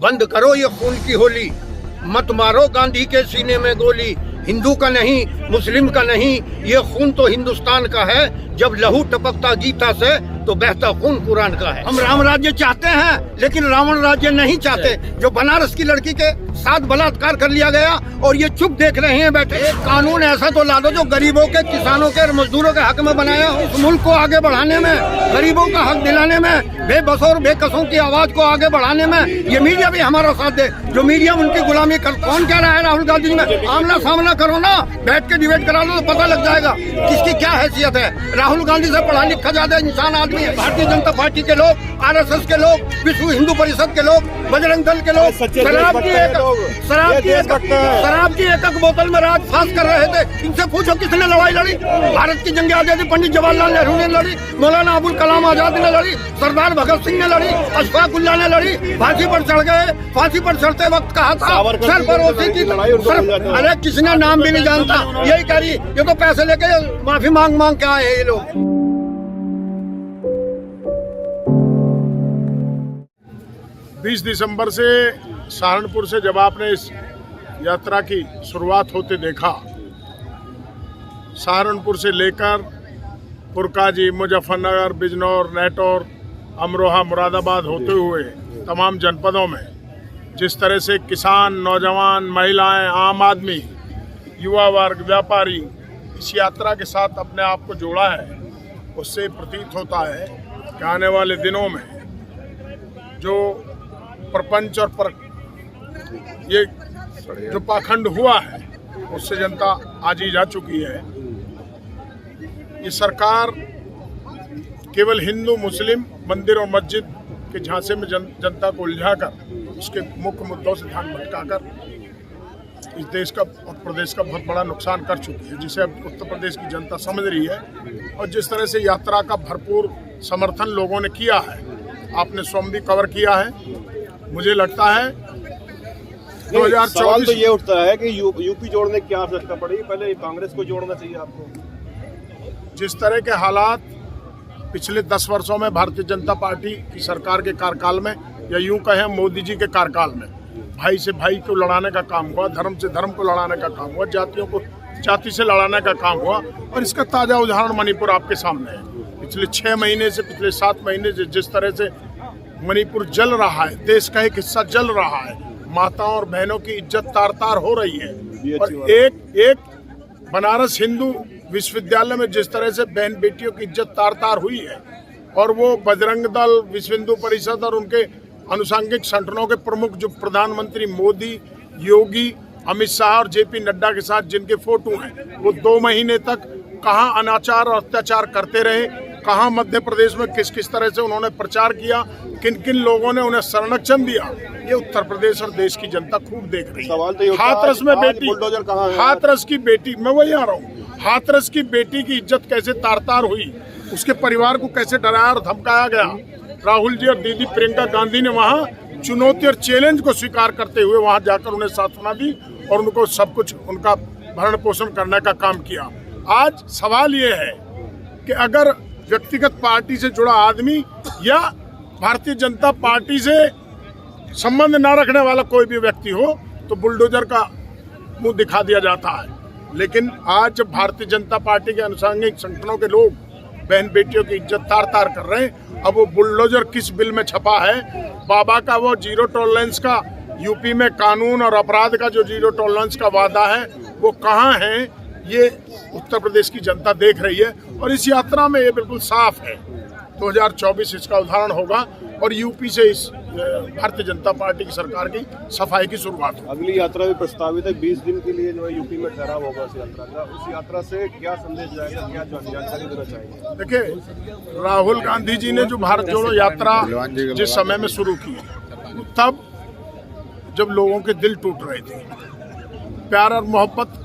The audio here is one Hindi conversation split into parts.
बंद करो ये खून की होली, मत मारो गांधी के सीने में गोली। हिंदू का नहीं, मुस्लिम का नहीं, ये खून तो हिंदुस्तान का है। जब लहू टपकता गीता से तो बहता खून कुरान का है। हम राम राज्य चाहते हैं लेकिन रावण राज्य नहीं चाहते। जो बनारस की लड़की के साथ बलात्कार कर लिया गया और ये चुप देख रहे हैं बैठे। एक कानून ऐसा तो ला दो जो गरीबों के, किसानों के और मजदूरों के हक में बनाया हो। इस मुल्क को आगे बढ़ाने में, गरीबों का हक दिलाने में, बेबसों और बेकसों की आवाज को आगे बढ़ाने में ये मीडिया भी हमारा साथ दे। जो मीडिया उनकी गुलामी कर, कौन कह रहा है राहुल गांधी में आमना सामना करो ना, बैठ के डिबेट करा लो तो पता लग जाएगा किसकी क्या हैसियत है। राहुल गांधी से पढ़ा लिखा ज्यादा इंसान आदमी है। भारतीय जनता पार्टी के लोग, RSS के लोग, विश्व हिंदू परिषद के लोग, बजरंग दल के लोग शराब की एक बोतल में रात फांस कर रहे थे। इनसे पूछो किसने लड़ाई लड़ी? भारत की जंग आजादी पंडित जवाहरलाल नेहरू ने लड़ी, मौलाना अबुल कलाम आजाद ने लड़ी, सरदार भगत सिंह ने लड़ी, अशफाक उल्लाह ने लड़ी। फांसी पर चढ़ गए, फांसी पर चढ़ते वक्त कहा था सर पर ओसी की, अरे किसने नाम भी नहीं जानता। यही कह रही ये तो पैसे लेके माफी मांग के आए हैं ये लोग। 20 दिसंबर से सहारनपुर से जब आपने इस यात्रा की शुरुआत होते देखा, सहारनपुर से लेकर पुरकाजी, मुजफ्फरनगर, बिजनौर, नेटौर, अमरोहा, मुरादाबाद होते हुए तमाम जनपदों में जिस तरह से किसान, नौजवान, महिलाएं, आम आदमी, युवा वर्ग, व्यापारी इस यात्रा के साथ अपने आप को जोड़ा है, उससे प्रतीत होता है कि आने वाले दिनों में जो प्रपंच और ये जो पाखंड हुआ है उससे जनता आजी जा चुकी है। ये सरकार केवल हिंदू मुस्लिम, मंदिर और मस्जिद के झांसे में जनता को उलझाकर उसके मुख्य मुद्दों से ध्यान भटकाकर इस देश का और प्रदेश का बहुत बड़ा नुकसान कर चुकी है, जिसे अब उत्तर प्रदेश की जनता समझ रही है। और जिस तरह से यात्रा का भरपूर समर्थन लोगों ने किया है, आपने स्वयं भी कवर किया है। मुझे लगता है 2024 सवाल तो ये उठता है कि यूपी जोड़ने की क्या आवश्यकता पड़ी, पहले कांग्रेस को जोड़ना चाहिए आपको। जिस तरह के हालात पिछले 10 वर्षों में भारतीय जनता पार्टी की सरकार के कार्यकाल में, या यूं कहें मोदी जी के कार्यकाल में, भाई से भाई को लड़ाने का काम हुआ, धर्म से धर्म को लड़ाने का काम हुआ, जातियों को जाति से लड़ाने का काम हुआ। और इसका ताज़ा उदाहरण मणिपुर आपके सामने है। पिछले 6 महीने से, पिछले 7 महीने से जिस तरह से मणिपुर जल रहा है, देश का एक हिस्सा जल रहा है, माताओं और बहनों की इज्जत तार तार हो रही है। और एक बनारस हिंदू विश्वविद्यालय में जिस तरह से बहन बेटियों की इज्जत तार तार हुई है, और वो बजरंग दल, विश्व हिंदू परिषद और उनके अनुषंगिक संगठनों के प्रमुख जो प्रधानमंत्री मोदी, योगी, अमित शाह और JP नड्डा के साथ जिनके फोटो हैं, वो 2 महीने तक कहाँ अनाचार और अत्याचार करते रहे, कहाँ मध्य प्रदेश में किस किस तरह से उन्होंने प्रचार किया, किन किन लोगों ने उन्हें संरक्षण दिया, ये उत्तर प्रदेश और देश की जनता खूब देख रही है। हाथरस में बेटी, हाथरस की बेटी, मैं वही आ रहा हूँ, हाथरस की बेटी की इज्जत कैसे तार तार हुई, उसके परिवार को कैसे डराया और धमकाया गया। राहुल जी और दीदी प्रियंका गांधी ने वहाँ चुनौती और चैलेंज को स्वीकार करते हुए वहाँ जाकर उन्हें सांत्वना दी और उनको सब कुछ, उनका भरण पोषण करने का काम किया। आज सवाल ये है कि अगर व्यक्तिगत पार्टी से जुड़ा आदमी या भारतीय जनता पार्टी से संबंध न रखने वाला कोई भी व्यक्ति हो तो बुलडोजर का मुंह दिखा दिया जाता है। लेकिन आज जब भारतीय जनता पार्टी के अनुषंगिक संगठनों के लोग बहन बेटियों की इज्जत तार तार कर रहे हैं, अब वो बुलडोजर किस बिल में छपा है, बाबा का वो जीरो टॉलरेंस का यूपी में कानून और अपराध का जो जीरो टॉलरेंस का वादा है वो कहाँ है, ये उत्तर प्रदेश की जनता देख रही है। और इस यात्रा में ये बिल्कुल साफ है 2024 इसका उदाहरण होगा और यूपी से इस भारतीय जनता पार्टी की सरकार की सफाई की शुरुआत होगी। अगली यात्रा भी प्रस्तावित है 20 दिन के लिए जो है यूपी में ठहराव होगा उस यात्रा का। उस यात्रा से क्या संदेश जाएगा, क्या जानकारी देना चाहिए? देखिए, राहुल गांधी जी ने जो भारत जोड़ो यात्रा जिस समय में शुरू की, तब जब लोगों के दिल टूट रहे थे, प्यार और मोहब्बत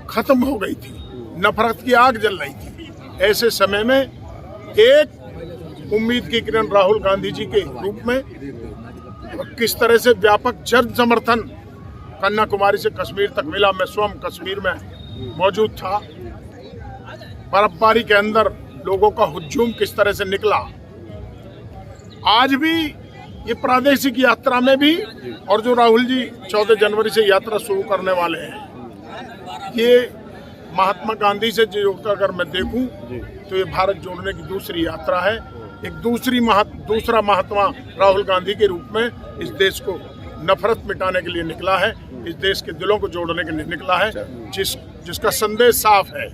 खत्म हो गई थी, नफरत की आग जल रही थी, ऐसे समय में एक उम्मीद की किरण राहुल गांधी जी के रूप में किस तरह से व्यापक जन समर्थन कन्याकुमारी से कश्मीर तक मिला। मैं स्वयं कश्मीर में मौजूद था, बर्फबारी के अंदर लोगों का हुजूम किस तरह से निकला। आज भी ये प्रादेशिक यात्रा में भी, और जो राहुल जी 14 जनवरी से यात्रा शुरू करने वाले हैं, ये महात्मा गांधी से जो अगर मैं देखूं तो ये भारत जोड़ने की दूसरी यात्रा है। एक दूसरा महात्मा राहुल गांधी के रूप में इस देश को नफरत मिटाने के लिए निकला है, इस देश के दिलों को जोड़ने के लिए निकला है, जिसका संदेश साफ है।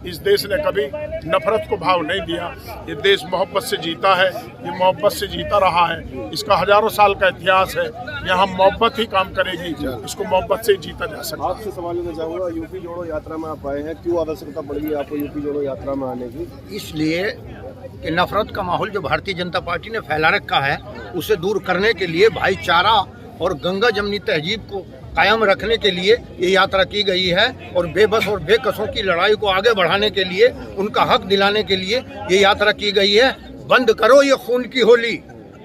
इस देश ने कभी नफरत को भाव नहीं दिया, ये देश मोहब्बत से जीता है, ये मोहब्बत से जीता रहा है, इसका हजारों साल का इतिहास है। यहाँ मोहब्बत ही काम करेगी, इसको मोहब्बत से ही जीता जा सकता है। आपसे सवाल लेना चाहूँगा, यूपी जोड़ो यात्रा में आप आए हैं, क्यों आवश्यकता पड़ी आपको यूपी जोड़ो यात्रा में आने की? इसलिए कि नफरत का माहौल जो भारतीय जनता पार्टी ने फैला रखा है उसे दूर करने के लिए, भाईचारा और गंगा जमनी तहजीब को कायम रखने के लिए ये यात्रा की गई है, और बेबस और बेकसों की लड़ाई को आगे बढ़ाने के लिए, उनका हक दिलाने के लिए ये यात्रा की गई है। बंद करो ये खून की होली,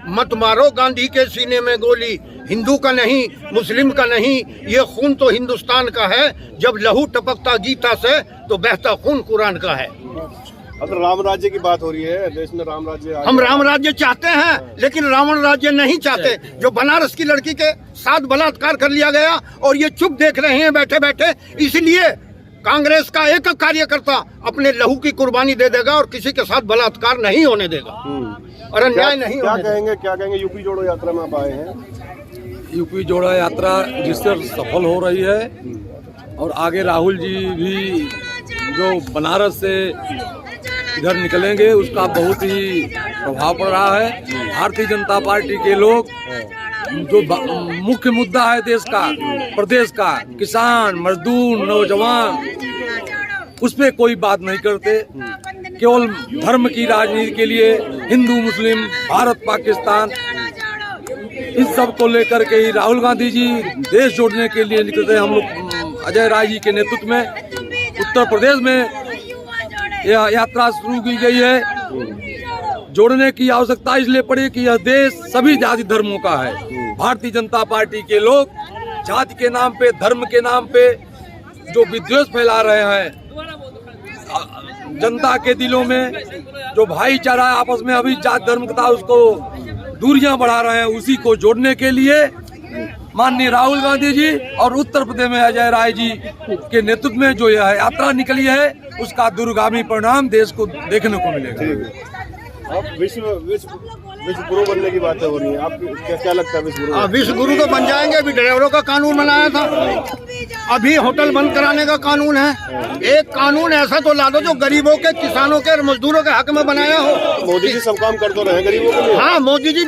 मत मारो गांधी के सीने में गोली, हिंदू का नहीं मुस्लिम का नहीं, ये खून तो हिंदुस्तान का है, जब लहू टपकता गीता से तो बहता खून कुरान का है। अगर राम राज्य की बात हो रही है, देश में राम राज्य, हम राम राज्य चाहते हैं, लेकिन रावण राज्य नहीं चाहते। जो बनारस की लड़की के साथ बलात्कार कर लिया गया और ये चुप देख रहे हैं बैठे बैठे, इसलिए कांग्रेस का एक कार्यकर्ता अपने लहू की कुर्बानी दे देगा और किसी के साथ बलात्कार नहीं होने देगा और अन्याय नहीं क्या होने देगा। क्या कहेंगे यूपी जोड़ो यात्रा में आप आए हैं? यूपी जोड़ो यात्रा जिससे सफल हो रही है, और आगे राहुल जी भी जो बनारस से इधर निकलेंगे उसका बहुत ही प्रभाव पड़ रहा है। भारतीय जनता पार्टी के लोग जो मुख्य मुद्दा है देश का, प्रदेश का, किसान, मजदूर, नौजवान, उस पर कोई बात नहीं करते। केवल धर्म की राजनीति के लिए हिंदू मुस्लिम, भारत पाकिस्तान, इस सब को लेकर के ही राहुल गांधी जी देश जोड़ने के लिए निकलते हैं। हम लोग अजय राय जी के नेतृत्व में उत्तर प्रदेश में यह यात्रा शुरू की गई है। जोड़ने की आवश्यकता इसलिए पड़ी कि यह देश सभी जाति धर्मों का है। भारतीय जनता पार्टी के लोग जाति के नाम पे, धर्म के नाम पे जो विद्वेष फैला रहे हैं, जनता के दिलों में जो भाईचारा आपस में अभी जाति धर्म का था उसको दूरियां बढ़ा रहे हैं, उसी को जोड़ने के लिए माननीय राहुल गांधी जी और उत्तर प्रदेश में अजय राय जी के नेतृत्व में जो यह यात्रा निकली है, उसका दूरगामी परिणाम देश को देखने को मिलेगा। अब विश्व गुरु बनने की बातें हो रही है, आपको क्या लगता है विश्व गुरु? विश्व गुरु तो बन जाएंगे। अभी ड्राइवरों का कानून बनाया था, अभी होटल बंद कराने का कानून है। एक कानून ऐसा तो ला दो जो गरीबों के, किसानों के और मजदूरों के हक में बनाया हो। मोदी जी सब काम कर तो रहे हैं गरीबों के लिए। हाँ, मोदी जी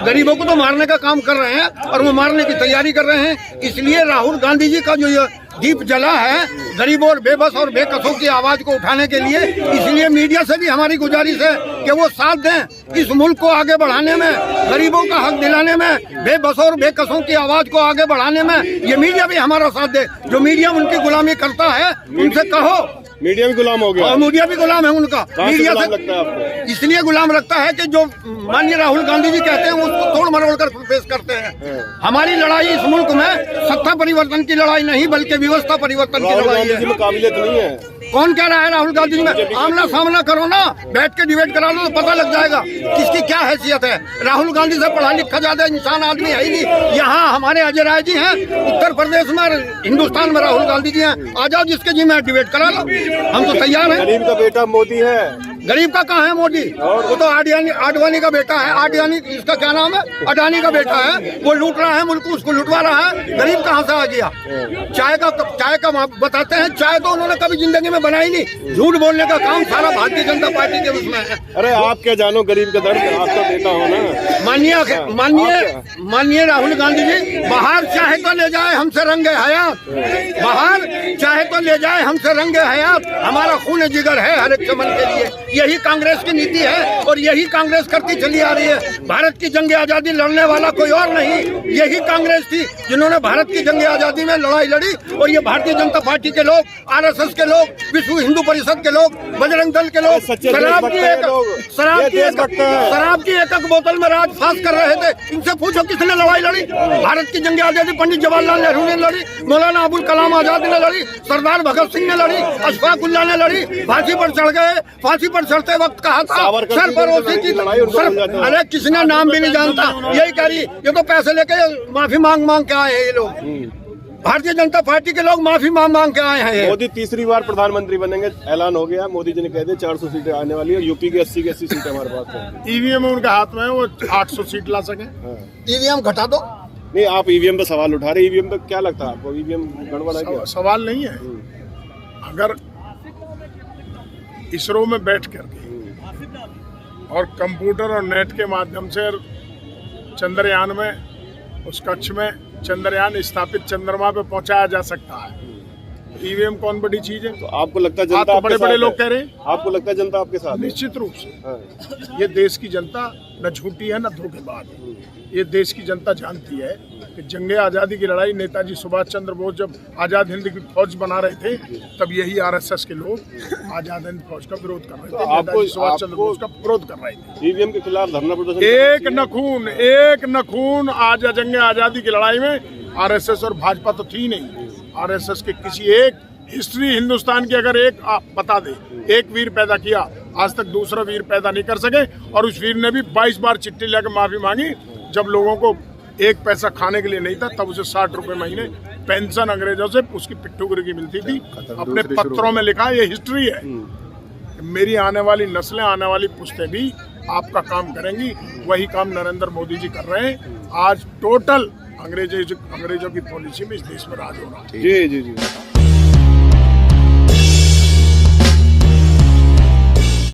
गरीबों को तो मारने का काम कर रहे हैं और वो मारने की तैयारी कर रहे हैं। इसलिए राहुल गांधी जी का जो ये दीप जला है गरीबों और बेबस और बेकसों की आवाज को उठाने के लिए, इसलिए मीडिया से भी हमारी गुजारिश है कि वो साथ दें इस मुल्क को आगे बढ़ाने में, गरीबों का हक दिलाने में, बेबसों और बेकसों की आवाज को आगे बढ़ाने में। ये मीडिया भी हमारा साथ दे। जो मीडिया उनकी गुलामी करता है उनसे कहो, मीडिया भी गुलाम हो गया और मीडिया भी गुलाम है उनका। मीडिया से लगता है आपको? इसलिए गुलाम लगता है कि जो माननीय राहुल गांधी जी कहते हैं उसको तोड़ मरोड़ कर पेश करते हैं। हमारी लड़ाई इस मुल्क में सत्ता परिवर्तन की लड़ाई नहीं बल्कि व्यवस्था परिवर्तन की लड़ाई है। काबिलियत नहीं है। कौन कह रहा है राहुल गांधी जी में? आमना सामना करो ना, बैठ के डिबेट करा लो तो पता लग जाएगा किसकी क्या हैसियत है। राहुल गांधी से पढ़ा लिखा ज्यादा इंसान आदमी है ही नहीं। यहाँ हमारे अजय राय जी हैं, उत्तर प्रदेश में, हिंदुस्तान में राहुल गांधी जी हैं। आ जाओ, जिसके जी में डिबेट करा लो, हम तो तैयार हैं। गरीब का बेटा मोदी है। गरीब का कहाँ है मोदी? वो तो आडवाणी का बेटा है। आडवाणी, इसका क्या नाम है, अडानी का बेटा है। वो लूट रहा है मुल्क, उसको लुटवा रहा है। गरीब कहाँ से आ गया? चाय का बताते हैं, चाय तो उन्होंने कभी जिंदगी में बनाई नहीं। झूठ बोलने का काम सारा भारतीय जनता पार्टी के उसमें है। अरे आप क्या जानो गरीब का दर्द, आपका बेटा हो ना। माननीय राहुल गांधी जी बाहर चाहे तो ले जाए हमसे रंगे हयात, बाहर चाहे तो ले जाए हमसे रंगे हयात। हमारा खून जिगर है हर एक चमन के लिए। यही कांग्रेस की नीति है और यही कांग्रेस करती चली आ रही है। भारत की जंग आजादी लड़ने वाला कोई और नहीं, यही कांग्रेस थी जिन्होंने भारत की जंग आजादी में लड़ाई लड़ी। और ये भारतीय जनता पार्टी के लोग, आरएसएस के लोग, विश्व हिंदू परिषद के लोग, बजरंग दल के लोग शराब की एक बोतल में राज फास कर रहे थे। इनसे पूछो किसने लड़ाई लड़ी? भारत की जंग आजादी पंडित जवाहरलाल नेहरू ने लड़ी, मौलाना अबुल कलाम आजाद ने लड़ी, सरदार भगत सिंह ने लड़ी, अशफाक उल्लाह ने लड़ी। फांसी पर चढ़ गए, फांसी पर ऊपर चढ़ते वक्त कहा था सावरकर सर भरोसे की लड़ाई उनको मिल जाता है। अरे किसी ने नाम भी नहीं जानता, यही कह रही ये तो पैसे लेके माफी मांग मांग के आए हैं ये लोग। भारतीय जनता पार्टी के लोग माफी मांग मांग के आए हैं। मोदी तीसरी बार प्रधानमंत्री बनेंगे, ऐलान हो गया। मोदी जी ने कह दिया 400 सीटें आने वाली है, यूपी की 80 सीटें हमारे पास है। ईवीएम उनके हाथ में है, वो 800 सीट ला सके। ईवीएम घटा दो। नहीं, आप ईवीएम पे सवाल उठा रहे, ईवीएम पे क्या लगता है आपको? ईवीएम गड़बड़ है क्या? सवाल नहीं है। अगर इसरो में बैठ करके और कंप्यूटर और नेट के माध्यम से चंद्रयान में, उस कक्ष में चंद्रयान स्थापित चंद्रमा पे पहुंचाया जा सकता है, ईवीएम कौन बड़ी चीज है? तो आपको लगता है जनता तो बड़े बड़े लोग कह रहे हैं, आपको लगता है जनता आपके साथ है? निश्चित रूप से हाँ। ये देश की जनता न झूठी है न धोखेबाज है। ये देश की जनता जानती है कि जंगे आज़ादी की लड़ाई नेताजी सुभाष चंद्र बोस जब आज़ाद हिंद की फौज बना रहे थे, तब यही आरएसएस के लोग आज़ाद हिंद फौज का विरोध कर रहे थे, नेताजी सुभाष चंद्र बोस का विरोध कर रहे थे। ईवीएम के खिलाफ धरना प्रदर्शन एक न खून आज जंगे आज़ादी की लड़ाई में आरएसएस और भाजपा तो थी नहीं। आरएसएस के किसी एक हिस्ट्री हिंदुस्तान की अगर एक आप बता दे, एक वीर पैदा किया, आज तक दूसरा वीर पैदा नहीं कर सके। और उस वीर ने भी 22 बार चिट्ठी लेकर माफी मांगी। जब लोगों को एक पैसा खाने के लिए नहीं था, तब उसे 60 रुपए महीने पेंशन अंग्रेजों से उसकी पिट्ठूगिरी की मिलती थी। अपने पत्रों में लिखा, ये हिस्ट्री है। मेरी आने वाली नस्लें, आने वाली पुश्तें भी आपका काम करेंगी। वही काम नरेंद्र मोदी जी कर रहे हैं। आज टोटल अंग्रेजों की पॉलिसी में इस देश में राज हो रहा है। जी जी जी।